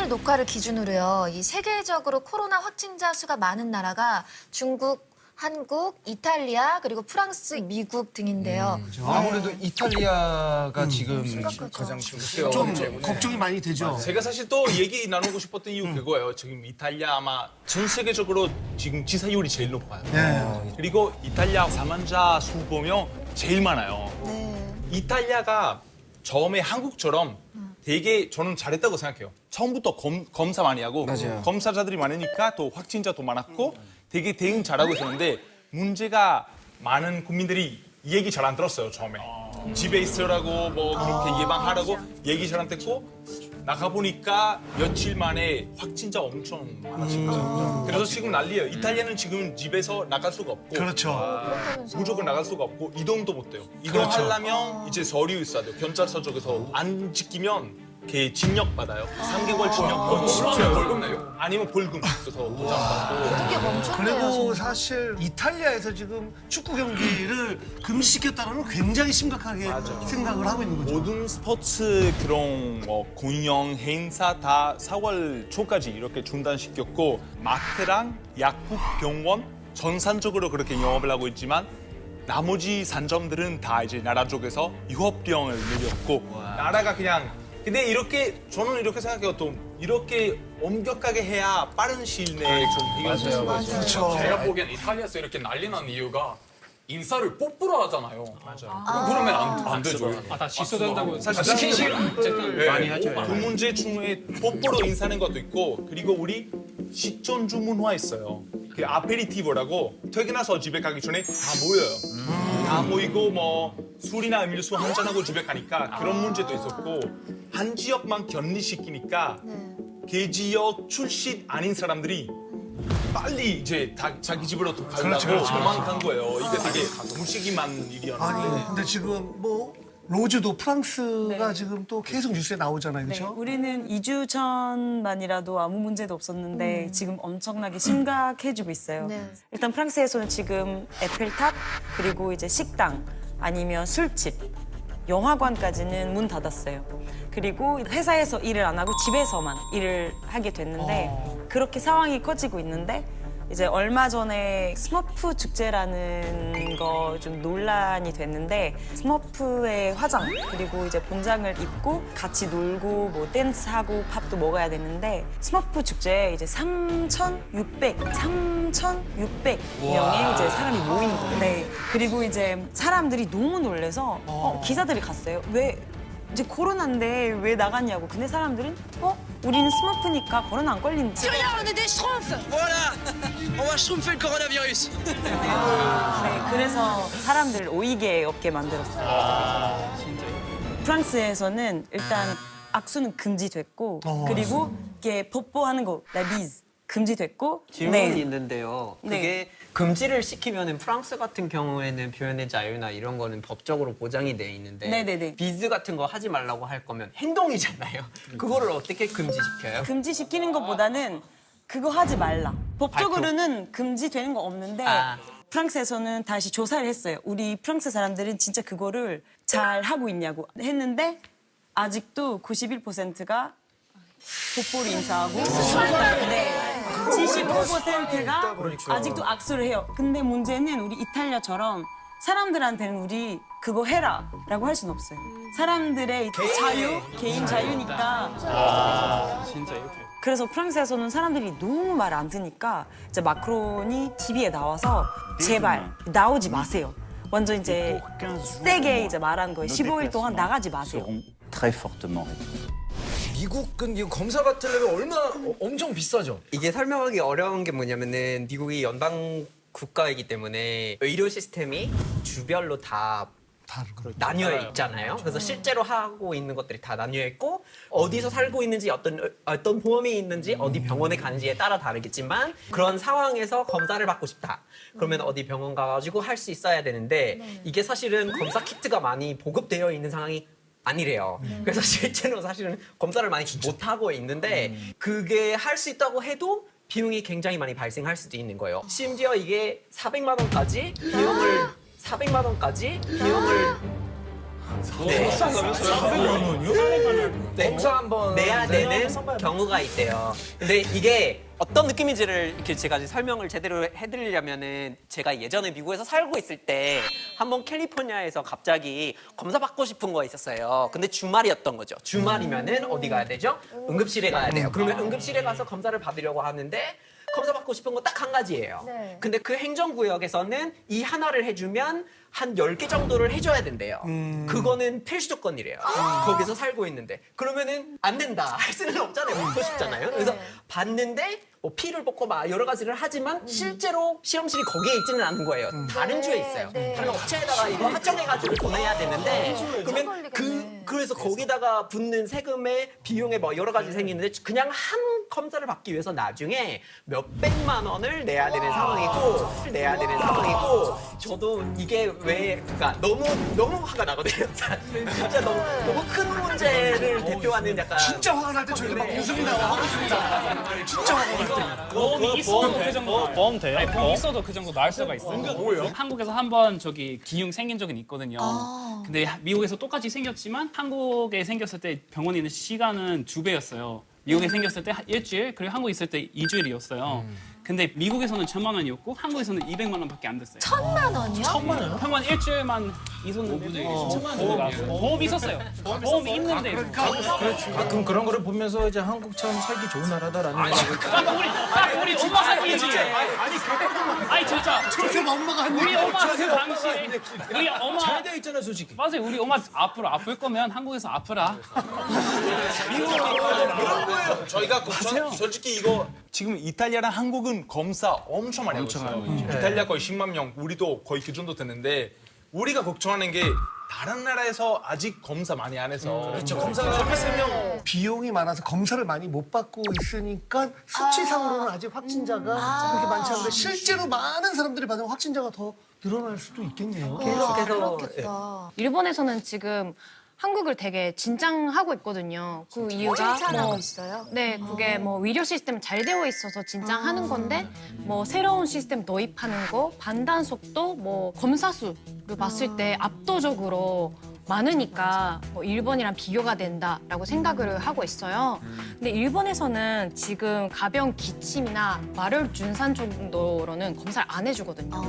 오늘 녹화를 기준으로요. 이 세계적으로 코로나 확진자 수가 많은 나라가 중국, 한국, 이탈리아, 그리고 프랑스, 미국 등인데요. 아무래도 이탈리아가 지금 심각하죠. 가장 심각해요. 좀 걱정이 많이 되죠. 제가 사실 또 얘기 나누고 싶었던 이유 그거예요. 지금 이탈리아 아마 전 세계적으로 지금 지사율이 제일 높아요. 네. 그리고 이탈리아 사망자 수 보면 제일 많아요. 네. 이탈리아가 처음에 한국처럼 되게 저는 잘했다고 생각해요. 처음부터 검사 많이 하고 맞아요. 검사자들이 많으니까 또 확진자도 많았고 되게 대응 잘하고 있었는데 문제가 많은 국민들이 이 얘기 잘 안 들었어요, 처음에. 집에 있으라고 뭐 그렇게 예방하라고 얘기 잘 안 듣고 나가보니까 며칠 만에 확진자 엄청 많아진 그래서 지금 난리예요. 이탈리아는 지금 집에서 나갈 수가 없고 그렇죠. 무조건 나갈 수가 없고 이동도 못 돼요. 이동하려면 이제 서류 있어야 돼요. 경찰서 쪽에서 안 지키면 걔 징역 받아요. 3개월 징역. 벌금 내요? 아니면 벌금. 그래서 보장 받고. 어떻게 멈췄네요. 그리고 정말. 사실 이탈리아에서 지금 축구 경기를 금지시켰다는 건 굉장히 심각하게 생각을 하고 있는 거죠. 모든 스포츠 그런 뭐 공연, 행사 다 4월 초까지 이렇게 중단시켰고 마트랑 약국, 병원 전산적으로 그렇게 영업을 하고 있지만 나머지 산점들은 다 이제 나라 쪽에서 유업령을 내렸고 나라가 그냥 근데 이렇게 저는 이렇게 생각해요. 또 이렇게 엄격하게 해야 빠른 시일 내에 좀 해결할 수 있어요. 그렇죠. 제가 보기엔 이탈리아에서 이렇게 난리 난 이유가 인사를 뽀뽀로 하잖아요. 맞아요. 그러면 안 되죠. 다 취소된다고 사실 스킨십 어쨌든 많이 하죠. 그 문제 중에 뽀뽀로 인사하는 것도 있고 그리고 우리 식전주 문화 있어요. 그 아페리티보라고 퇴근해서 집에 가기 전에 다 모여요. 다 모이고 뭐 술이나 음료수 한잔하고 집에 가니까 그런 문제도 있었고 한 지역만 격리시키니까 그 지역 출신 아닌 사람들이 빨리 이제 자기 집으로 가려고 도망간 거예요. 이게 되게 무책임한 일이었는데. 아니, 근데 지금 뭐 로즈도 프랑스가 지금 또 계속 뉴스에 나오잖아요. 네, 그렇죠? 우리는 2주 전만이라도 아무 문제도 없었는데 지금 엄청나게 심각해지고 있어요. 네. 일단 프랑스에서는 지금 에펠탑 그리고 이제 식당 아니면 술집, 영화관까지는 문 닫았어요. 그리고 회사에서 일을 안 하고 집에서만 일을 하게 됐는데 그렇게 상황이 커지고 있는데 이제 얼마 전에 스머프 축제라는 거 좀 논란이 됐는데 스머프의 화장 그리고 이제 본장을 입고 같이 놀고 뭐 댄스하고 밥도 먹어야 되는데 스머프 축제에 이제 3,600명의 이제 사람이 모인 거예요. 네. 그리고 이제 사람들이 너무 놀래서 기사들이 갔어요. 왜 이제 코로나인데 왜 나갔냐고. 근데 사람들은 우리는 스머프니까 코로나 안 걸린다. On est des schtroumpfs. Voilà, on va schtroumpfer le coronavirus. 네, 그래서 사람들을 오이게 없게 만들었어요. 프랑스에서는 일단 악수는 금지됐고 그리고 이게 뽀뽀하는 거, 라비즈 금지됐고. 질문이 있는데요. 네. 그게 금지를 시키면은 프랑스 같은 경우에는 표현의 자유나 이런 거는 법적으로 보장이 돼 있는데 네네네. 비즈 같은 거 하지 말라고 할 거면 행동이잖아요. 그거를 어떻게 금지시켜요? 금지시키는 것보다는 그거 하지 말라. 법적으로는 금지되는 거 없는데 프랑스에서는 다시 조사를 했어요. 우리 프랑스 사람들은 진짜 그거를 잘 하고 있냐고 했는데 아직도 91%가 뽀뽀를 인사하고 네. 75%가 아직도 악수를 해요. 근데 문제는 우리 이탈리아처럼 사람들한테는 우리 그거 해라 라고 할 수는 없어요. 사람들의 자유, 개인 자유니까. 진짜 이렇게. 그래서 프랑스에서는 사람들이 너무 말 안 듣니까 이제 마크론이 TV에 나와서 제발 나오지 마세요. 완전 이제 세게 이제 말한 거예요. 15일 동안 나가지 마세요. très fortement. 미국은 이거 검사 받으려면 얼마나 엄청 비싸죠? 이게 설명하기 어려운 게 뭐냐면은 미국이 연방 국가이기 때문에 의료 시스템이 주별로 다 나뉘어 있잖아요. 그래서 실제로 하고 있는 것들이 다 나뉘어 있고 어디서 살고 있는지 어떤 보험이 있는지 어디 병원에 가는지에 따라 다르겠지만 그런 상황에서 검사를 받고 싶다. 그러면 어디 병원 가가지고 할 수 있어야 되는데 이게 사실은 검사 키트가 많이 보급되어 있는 상황이 아니래요. 그래서 실제로 사실은 검사를 많이 못 하고 있는데 그게 할 수 있다고 해도 비용이 굉장히 많이 발생할 수도 있는 거예요. 심지어 이게 400만 원까지 비용을 네. 네. 검사 한번 내야 되는 경우가 있대요. 근데 이게 어떤 느낌인지를 이렇게 제가 설명을 제대로 해드리려면은 제가 예전에 미국에서 살고 있을 때 한번 캘리포니아에서 갑자기 검사 받고 싶은 거 있었어요. 근데 주말이었던 거죠. 주말이면은 어디 가야 되죠? 응급실에 가야 돼요. 그러면 응급실에 가서 검사를 받으려고 하는데 검사 받고 싶은 거 딱 한 가지예요. 네. 근데 그 행정구역에서는 이 하나를 해주면 한 10개 정도를 해줘야 된대요. 그거는 필수 조건이래요. 거기서 살고 있는데. 그러면은 안 된다. 할 수는 없잖아요. 받고 싶잖아요. 그래서 받는데 뭐 피를 뽑고 막 여러 가지를 하지만 실제로 실험실이 거기에 있지는 않은 거예요. 다른 주에 있어요. 네. 다른 업체에다가 이거 확정해가지고 보내야 되는데 그러면 그래서 거기다가 붙는 세금의 비용에 뭐 여러 가지 생기는데 그냥 한 검사를 받기 위해서 나중에 몇백만 원을 내야 되는 상황이고 저도 이게 왜 그러니까 너무 화가 나거든요. 진짜 너무 큰 문제를 대표하는 약간 진짜 화가 날 때 저희가 막 웃음이 나와. 하겠습니다. 진짜 화가 날 때. 보험이 있어도 그 정도 보험 돼요? 아니, 보험 있어도 그 정도 나을 수가 있어요. 뭐예요? 한국에서 한번 저기 기흉 생긴 적은 있거든요. 근데 미국에서 똑같이 생겼지만 한국에 생겼을 때 병원에 있는 시간은 2배였어요. 미국에 생겼을 때 일주일, 그리고 한국에 있을 때 2주일이었어요. 근데 미국에서는 1,000만 원이었고 한국에서는 200만 원밖에 안 됐어요. 1,000만 원이요? 병원 일주일만 있었는데 보험이 있었어요. 보험이 있는데 가끔 그런 거를 보면서 이제 한국처럼 살기 좋은 나라다라는 우리 엄마 살기지. 아니 진짜 저렇게 엄마가 한 우리 얘기. 엄마 그 당시 우리 엄마 잘 돼 있잖아요, 솔직히. 맞아요. 우리 엄마 앞으로 아플 거면 한국에서 아프라. 그런 거예요. 저희가 솔직히 이거 지금 이탈리아랑 한국은 검사 엄청 많이 하고 있어요. 이탈리아 거의 10만 명, 우리도 거의 그 정도 되는데 우리가 걱정하는 게 다른 나라에서 아직 검사 많이 안 해서 그렇죠. 검사가 3명 비용이 많아서 검사를 많이 못 받고 있으니까 수치상으로는 아직 확진자가 그렇게 많지 않은데 실제로 많은 사람들이 받으면 확진자가 더 늘어날 수도 있겠네요. 그렇겠다. 일본에서는 지금 한국을 되게 진짱하고 있거든요. 그 이유가 칭찬하고 있어요? 네, 그게 뭐 의료 시스템 잘 되어 있어서 진짱하는 건데 뭐 새로운 시스템 도입하는 거, 판단 속도, 뭐 검사 수를 봤을 때 압도적으로 많으니까 뭐 일본이랑 비교가 된다라고 생각을 하고 있어요. 근데 일본에서는 지금 가벼운 기침이나 말열 준산 정도로는 검사를 안 해주거든요.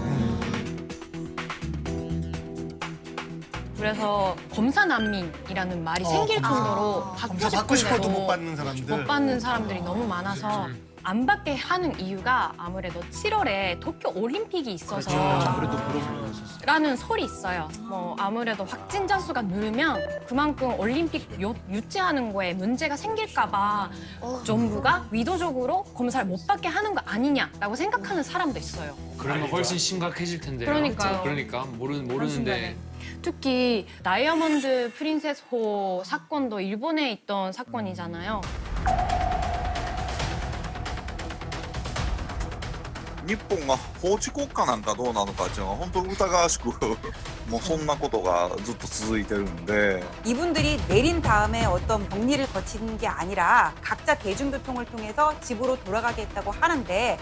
그래서 검사 난민이라는 말이 생길 정도로 검사 받고 싶어도 못 받는 사람들. 못 받는 사람들이 너무 많아서 안 받게 하는 이유가 아무래도 7월에 도쿄 올림픽이 있어서 라는 설이 있어요. 뭐 아무래도 확진자 수가 늘면 그만큼 올림픽 유치하는 거에 문제가 생길까 봐 정부가 의도적으로 검사를 못 받게 하는 거 아니냐라고 생각하는 사람도 있어요. 그러면 훨씬 심각해질 텐데요. 그러니까요. 그러니까 모르는데. 특히 다이아몬드 프린세스호 사건도 일본에 있던 사건이잖아요. 日本が法治国家なんかどうなのかっていうのは本当疑わしくもうそんなことがずっと続いてるんで 이분들이 내린 다음에 어떤 격리를 거치는 게 아니라 각자 대중교통을 통해서 집으로 돌아가겠다고 하는데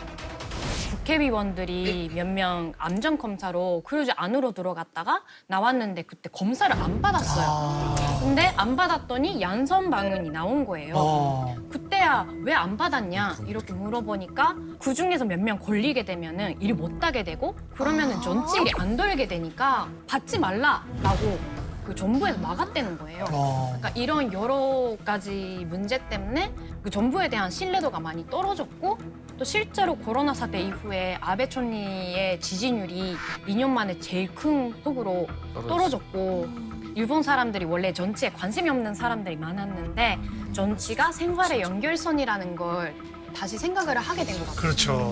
국회의원들이 몇 명 암전 검사로 크루즈 안으로 들어갔다가 나왔는데 그때 검사를 안 받았어요. 근데 안 받았더니 양성 반응이 나온 거예요. 그때야 왜 안 받았냐 이렇게 물어보니까 그 중에서 몇 명 걸리게 되면은 일을 못 하게 되고 그러면은 전체 일이 안 돌게 되니까 받지 말라라고 그 정부에서 막았다는 거예요. 그러니까 이런 여러 가지 문제 때문에 그 정부에 대한 신뢰도가 많이 떨어졌고 또 실제로 코로나 사태 이후에 아베 총리의 지지율이 2년 만에 제일 큰 폭으로 떨어졌고 일본 사람들이 원래 정치에 관심이 없는 사람들이 많았는데 정치가 생활의 연결선이라는 걸 다시 생각을 하게 된 것 같아요. 그렇죠.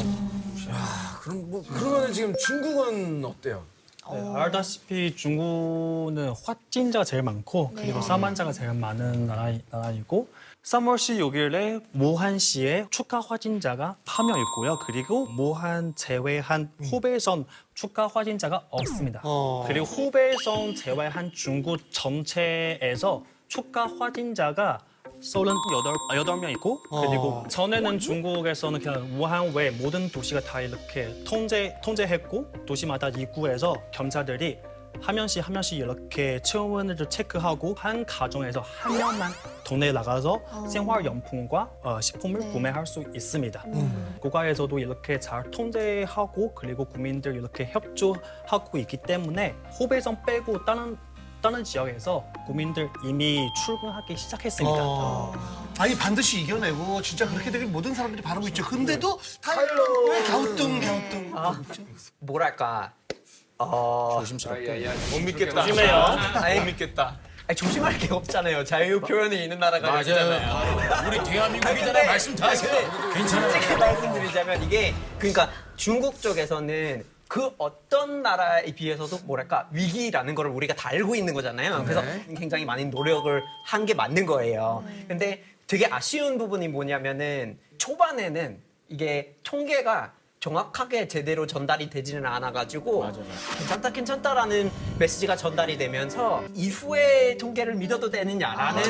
그러면 지금 중국은 어때요? 네, 알다시피 중국은 확진자가 제일 많고 그리고 사망자가 제일 많은 나라이고 3월 16일에 모한시에 추가 확진자가 1명 있고요. 그리고 모한 제외한 후베이성 추가 확진자가 없습니다. 그리고 후베이성 제외한 중국 전체에서 추가 확진자가 38명 있고 그리고 전에는 중국에서는 그냥 우한 외 모든 도시가 다 이렇게 통제했고 도시마다 입구에서 경찰들이 한 명씩 이렇게 체온을 체크하고 한 가정에서 한 명만 동네에 나가서 생활용품과 식품을 구매할 수 있습니다. 국가에서도 이렇게 잘 통제하고 그리고 국민들 이렇게 협조하고 있기 때문에 호베이성 빼고 다른 지역에서 국민들 이미 출근하기 시작했습니다. 아니 반드시 이겨내고 진짜 그렇게 되길 모든 사람들이 바라고 있죠. 근데도 타일러의 갸우뚱. 뭐랄까 조심스럽게. 못 믿겠다. 조심해요. 못 믿겠다. 아니, 조심할 게 없잖아요. 자유 표현이 있는 나라가 있잖아요. 우리 대한민국이잖아요. 말씀 다 하세요. 괜찮아요. 솔직히 말씀드리자면 이게 그러니까 중국 쪽에서는 그 어떤 나라에 비해서도 뭐랄까 위기라는 걸 우리가 다 알고 있는 거잖아요. 그래서 굉장히 많은 노력을 한 게 맞는 거예요. 근데 되게 아쉬운 부분이 뭐냐면은 초반에는 이게 통계가 정확하게 제대로 전달이 되지는 않아가지고 괜찮다라는 메시지가 전달이 되면서 이후에 통계를 믿어도 되느냐라는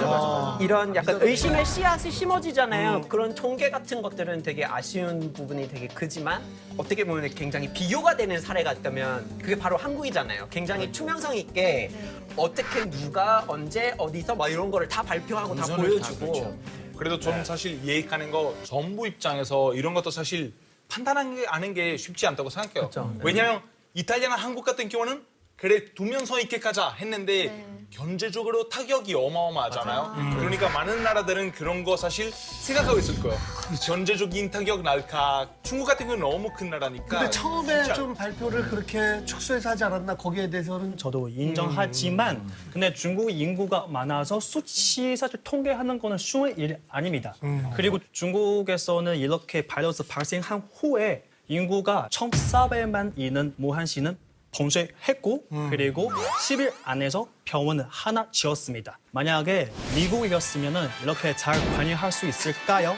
이런 약간 의심의 씨앗이 심어지잖아요. 그런 통계 같은 것들은 되게 아쉬운 부분이 되게 크지만 어떻게 보면 굉장히 비교가 되는 사례가 있다면 그게 바로 한국이잖아요. 굉장히 투명성 있게 어떻게 누가 언제 어디서 막 이런 거를 다 발표하고 다 보여주고 그래도 저는 사실 예익하는 거 정부 입장에서 이런 것도 사실 판단하는 게 쉽지 않다고 생각해요. 왜냐하면 이탈리아나 한국 같은 경우는 그래 투명성 있게 가자 했는데 경제적으로 타격이 어마어마하잖아요. 그러니까 많은 나라들은 그런 거 사실 생각하고 있을 거예요. 경제적인 타격 날까. 중국 같은 경우는 너무 큰 나라니까. 근데 처음에 진짜. 좀 발표를 그렇게 축소해서 하지 않았나 거기에 대해서는 저도 인정하지만 근데 중국 인구가 많아서 수치 사실 통계하는 거는 쉬운 일 아닙니다. 그리고 중국에서는 이렇게 바이러스 발생한 후에 인구가 1,400만 있는 무한시는 봉쇄했고 그리고 10일 안에서 병원을 하나 지었습니다. 만약에 미국이었으면 이렇게 잘 관리할 수 있을까요?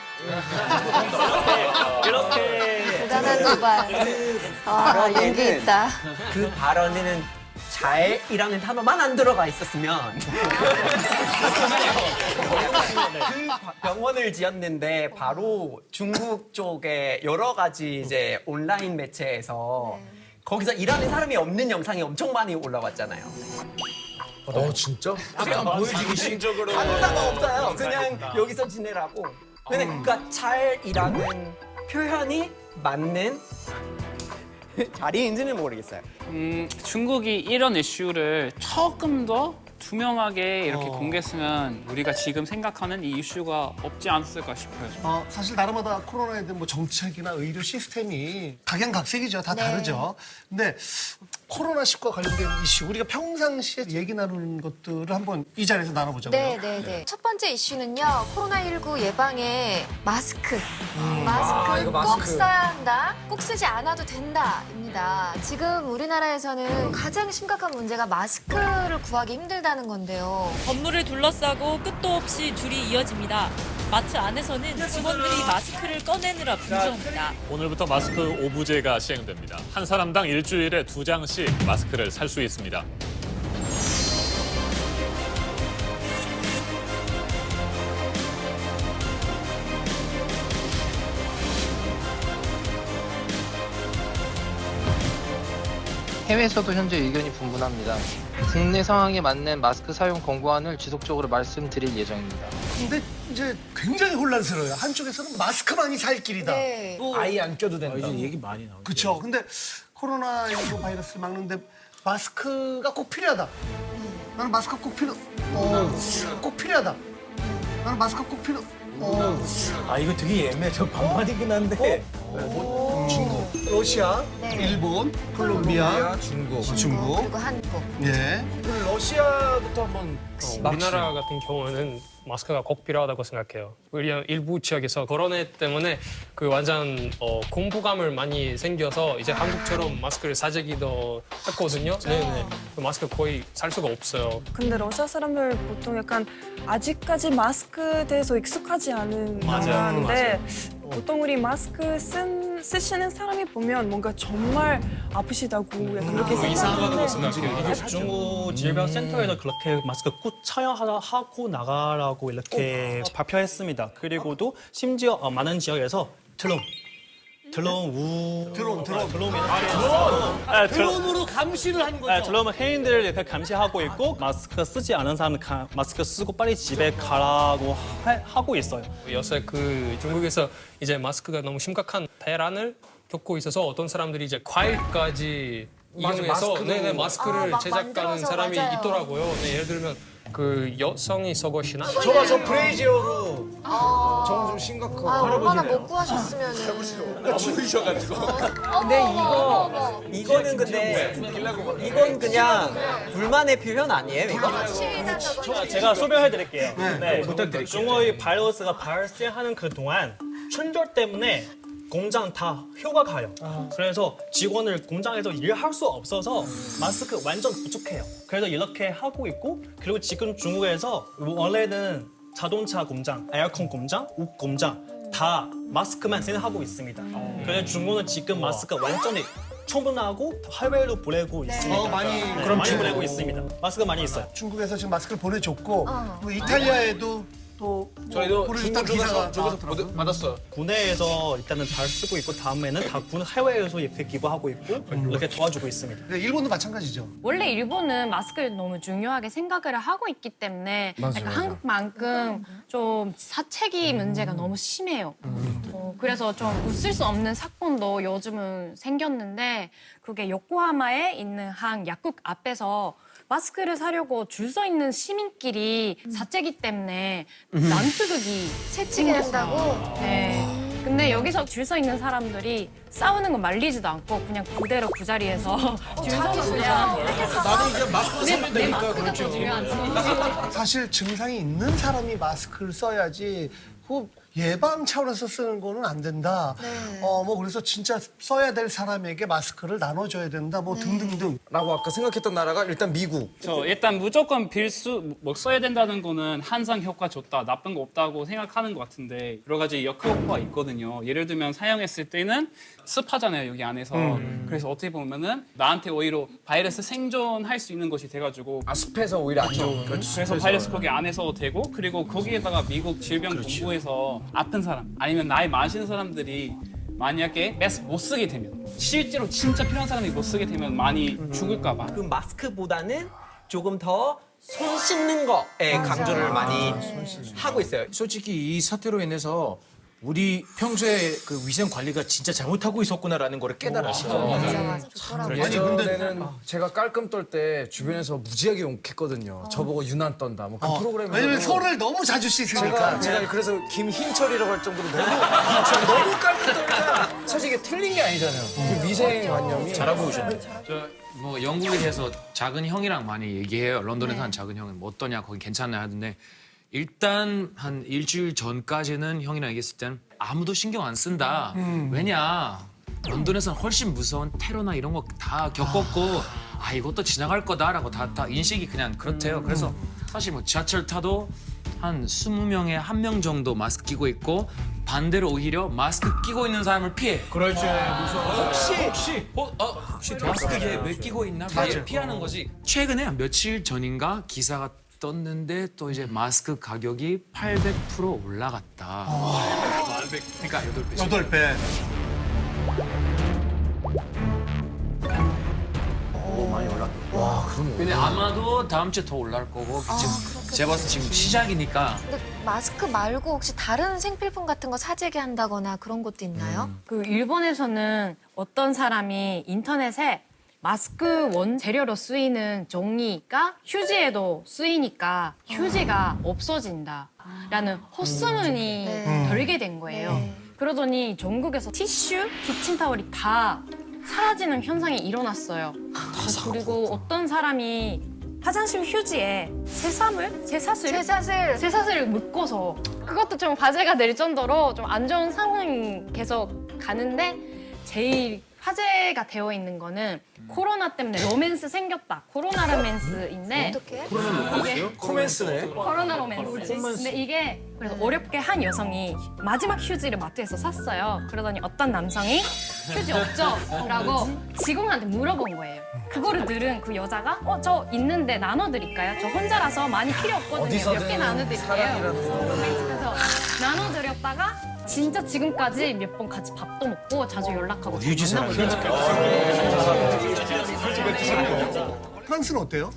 이렇게 대단한 도발. 용기 있다. 그 발언에는 잘이라는 단어만 안 들어가 있었으면 그 병원을 지었는데 바로 중국 쪽에 여러 가지 이제 온라인 매체에서 거기서 일하는 사람이 없는 영상이 엄청 많이 올라왔잖아요. 진짜? 약간 보여지기 심적으로 아무 상관없어요. 그냥 여기서 지내라고. 근데 그러니까 잘 일하는 표현이 맞는 자리인지는 모르겠어요. 중국이 이런 이슈를 조금 더 투명하게 이렇게 공개했으면 우리가 지금 생각하는 이 이슈가 없지 않았을까 싶어요. 사실 나라마다 코로나에 대한 뭐 정책이나 의료 시스템이 각양각색이죠. 다 다르죠. 근데 코로나19과 관련된 이슈, 우리가 평상시에 얘기 나누는 것들을 한번 이 자리에서 나눠보자고요. 네. 첫 번째 이슈는요. 코로나19 예방에 마스크. 마스크 이거 꼭 마스크. 써야 한다. 꼭 쓰지 않아도 된다입니다. 지금 우리나라에서는 가장 심각한 문제가 마스크를 구하기 힘들다는 건데요. 건물을 둘러싸고 끝도 없이 줄이 이어집니다. 마트 안에서는 직원들이 마스크를 꺼내느라 분주합니다. 오늘부터 마스크 오부제가 시행됩니다. 한 사람당 일주일에 2장씩 마스크를 살 수 있습니다. 해외에서도 현재 의견이 분분합니다. 국내 상황에 맞는 마스크 사용 권고안을 지속적으로 말씀드릴 예정입니다. 근데 이제 굉장히 혼란스러워요. 한쪽에서는 마스크만이 살 길이다. 네. 아예 안 껴도 된다. 이제 얘기 많이 나오죠. 그렇죠. 근데 코로나19 바이러스를 막는데 마스크가 꼭 필요하다. 나는 마스크 꼭 필요하다. 나는 마스크 꼭 이거 되게 애매해. 저 반말이긴 한데. 중국, 러시아, 일본, 콜롬비아, 중국. 그리고 한국. 예. 러시아부터 한번 우리나라 같은 경우는 마스크가 꼭 필요하다고 생각해요. 우리 일부 지역에서 코로나 때문에 그 완전 공포감을 많이 생겨서 이제 한국처럼 마스크를 사재기도 했거든요. 네네. 마스크 거의 살 수가 없어요. 근데 러시아 사람들 보통 약간 아직까지 마스크에 대해서 익숙하지 않은 나라인데 보통 우리 마스크 쓰시는 사람이 보면 뭔가 정말 아프시다고 약간 그렇게 생각하는데 중국 질병센터에서 그렇게 마스크 꼭 착용하고 나가라고 이렇게 발표했습니다. 그리고도 심지어 많은 지역에서 트름 드론으로 감시를 하는 거죠. 드론은 해인들을 이렇게 감시하고 있고 마스크 쓰지 않은 사람은 마스크 쓰고 빨리 집에 가라고 하고 있어요. 요새 그 중국에서 이제 마스크가 너무 심각한 대란을 겪고 있어서 어떤 사람들이 이제 과일까지 이용해서 마스크를 제작하는 사람이 있더라고요. 예를 들면 그 여성이 속옷이나 저 브레이지어로 저건 좀 심각하고 얼마나 못 구하셨으면은. 죽으셔가지고. 근데 이거는 근데 이건 그냥 불만의 표현 아니에요? 이거? 제가 소개해드릴게요. 네, 중국의 바이러스가 발생하는 그 동안 충돌 때문에 공장 다 휴가 가요. 그래서 직원을 공장에서 일할 수 없어서 마스크 완전 부족해요. 그래서 이렇게 하고 있고 그리고 지금 중국에서 원래는 자동차 공장, 에어컨 공장, 옷 공장 다 마스크만 생산하고 있습니다. 그래서 중국은 지금 마스크 완전히 처분하고 해외로 보내고 있습니다. 많이 보내고 있습니다. 마스크 많이 있어요. 중국에서 지금 마스크를 보내줬고 또 이탈리아에도 또 저희도 보내줬다는 기사가 나왔더라고요. 받았어요. 국내에서 일단은 잘 쓰고 있고 다음에는 다 해외에서 이렇게 기부하고 있고 이렇게 도와주고 있습니다. 네, 일본도 마찬가지죠. 원래 일본은 마스크를 너무 중요하게 생각을 하고 있기 때문에 약간 한국만큼 좀 사체기 문제가 너무 심해요. 그래서 좀 웃을 수 없는 사건도 요즘은 생겼는데 그게 요코하마에 있는 한 약국 앞에서 마스크를 사려고 줄 서 있는 시민끼리 사재기 때문에 난투극이 채찍이 된다고? 네. 근데 여기서 줄 서 있는 사람들이 싸우는 건 말리지도 않고 그냥 그대로 그 자리에서 줄 서서 그냥 나도 이제 마스크 쓰면 내 되니까 마스크가 그렇죠. 더 중요하지. 사실 증상이 있는 사람이 마스크를 써야지 그 예방 차원에서 쓰는 거는 안 된다. 뭐 그래서 진짜 써야 될 사람에게 마스크를 나눠줘야 된다. 뭐 등등등. 라고 아까 생각했던 나라가 일단 미국. 일단 무조건 필수 뭐 써야 된다는 거는 항상 효과 좋다, 나쁜 거 없다고 생각하는 것 같은데 여러 가지 역효과가 있거든요. 예를 들면 사용했을 때는 습하잖아요, 여기 안에서. 그래서 어떻게 보면은 나한테 오히려 바이러스 생존할 수 있는 것이 돼가지고 습해서 오히려 안 좋은. 그래서 바이러스 거기 안에서 되고 그리고 거기에다가 미국 질병본부에서 아픈 사람 아니면 나이 많으신 사람들이 만약에 마스크 못 쓰게 되면 실제로 진짜 필요한 사람이 못 쓰게 되면 많이 죽을까 봐. 그 마스크보다는 조금 더 손 씻는 거에 강조를 많이 하고 있어요. 솔직히 이 사태로 인해서 우리 평소에 그 위생 관리가 진짜 잘못하고 있었구나라는 걸 깨달았어요. 맞아. 좋더라고요. 예전에는 제가 깔끔 떨 때 주변에서 무지하게 욕했거든요. 저보고 유난 떤다. 뭐 그 프로그램에서 왜냐면 손을 너무 자주 씻으니까. 제가 그래서 김흰철이라고 할 정도로 너무 깔끔 떨니까 사실 이게 틀린 게 아니잖아요. 그 위생관념이 잘하고 오셨네. 뭐 영국에서 작은 형이랑 많이 얘기해요. 런던에서 한 작은 형은 뭐 어떠냐, 거기 괜찮냐 하던데 일단 한 일주일 전까지는 형이랑 얘기했을 때는 아무도 신경 안 쓴다. 왜냐? 런던에서는 훨씬 무서운 테러나 이런 거 다 겪었고 이것도 지나갈 거다라고 다 인식이 그냥 그렇대요. 그래서 사실 뭐 지하철 타도 한 20명에 1명 정도 마스크 끼고 있고 반대로 오히려 마스크 끼고 있는 사람을 피해. 그렇지. 무서워. 혹시 마스크 얘 왜 끼고 있나? 얘 피하는 거지. 최근에 한 며칠 전인가 기사가 떴는데 또 이제 마스크 가격이 800% 올라갔다. 그러니까 8배. 8배. 많이 올랐다. 와, 그러네. 근데 아마도 다음 주에 더 올라갈 거고 지금 제가 봤을 때 지금 시작이니까. 근데 마스크 말고 혹시 다른 생필품 같은 거 사재기 한다거나 그런 것도 있나요? 그 일본에서는 어떤 사람이 인터넷에 마스크 원재료로 쓰이는 종이가 휴지에도 쓰이니까 휴지가 없어진다라는 헛소문이 돌게 된 거예요. 그러더니 전국에서 티슈, 키친타월이 다 사라지는 현상이 일어났어요. 그리고 어떤 사람이 화장실 휴지에 쇠사슬을 묶어서 그것도 좀 화제가 될 정도로 좀 안 좋은 상황이 계속 가는데 제일 화제가 되어 있는 거는 코로나 때문에 로맨스 생겼다. 코로나 로맨스인데 이게 코멘스네. 코로나 로맨스. 근데 이게 그래서 어렵게 한 여성이 마지막 휴지를 마트에서 샀어요. 그러더니 어떤 남성이 휴지 없죠? 라고 직원한테 물어본 거예요. 그거를 들은 그 여자가 저 있는데 나눠드릴까요? 저 혼자라서 많이 필요 없거든요. 몇 개 나눠드릴게요. 그래서 나눠드렸다가 진짜 지금까지 몇 번 같이 밥도 먹고 자주 연락하고 유지사랑 만나고 있어요. 프랑스는 어때요?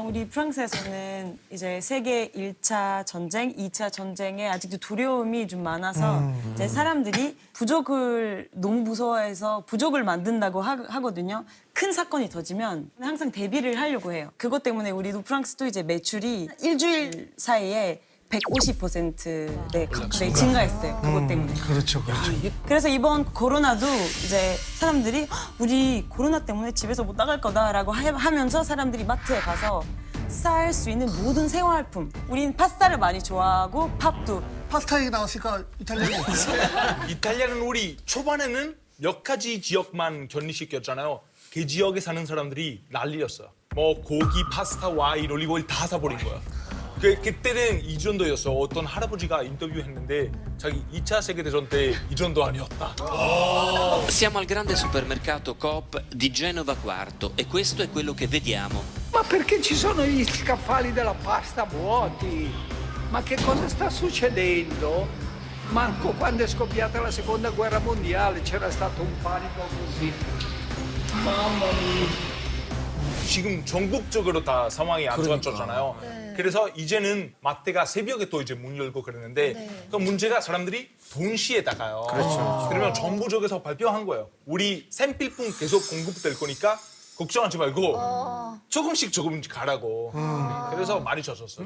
우리 프랑스에서는 이제 세계 1차 전쟁, 2차 전쟁에 아직도 두려움이 좀 많아서 이제 사람들이 부족을 너무 무서워해서 부족을 만든다고 하거든요. 큰 사건이 터지면 항상 대비를 하려고 해요. 그것 때문에 우리도 프랑스도 이제 매출이 일주일 사이에 150% 가까이 증가했어요. 그것 때문에. 그렇죠, 그렇죠. 그래서 이번 코로나도 이제 사람들이 우리 코로나 때문에 집에서 못 나갈 거다라고 하면서 사람들이 마트에 가서 살 수 있는 모든 생활품. 우린 파스타를 많이 좋아하고 팝도. 파스타 얘기 나왔으니까 이탈리아는 어때요? 이탈리아는 우리 초반에는 몇 가지 지역만 격리시켰잖아요. 그 지역에 사는 사람들이 난리였어요. 뭐 고기, 파스타, 와인, 올리브오일 다 사버린 거야. 그때는 이 정도였어. 어떤 할아버지가 인터뷰했는데 자기 2차 세계대전 때 이 정도 아니었다. Siamo al grande supermercato Coop di Genova Quarto e questo è quello che vediamo. Ma perché ci sono gli scaffali della pasta vuoti? Ma che cosa sta succedendo? Manco quando è scoppiata la seconda guerra mondiale c'era stato un panico così. Mamma mia. 지금 전국적으로 다 상황이 안 좋아졌잖아요. 그래서 이제는 마트가 새벽에 또 이제 문 열고 그러는데 그 문제가 사람들이 동시에다가요. 그렇죠. 그러면 정부 쪽에서 발표한 거예요. 우리 생필품 계속 공급될 거니까 걱정하지 말고 조금씩 가라고. 그래서 많이 젖었어요.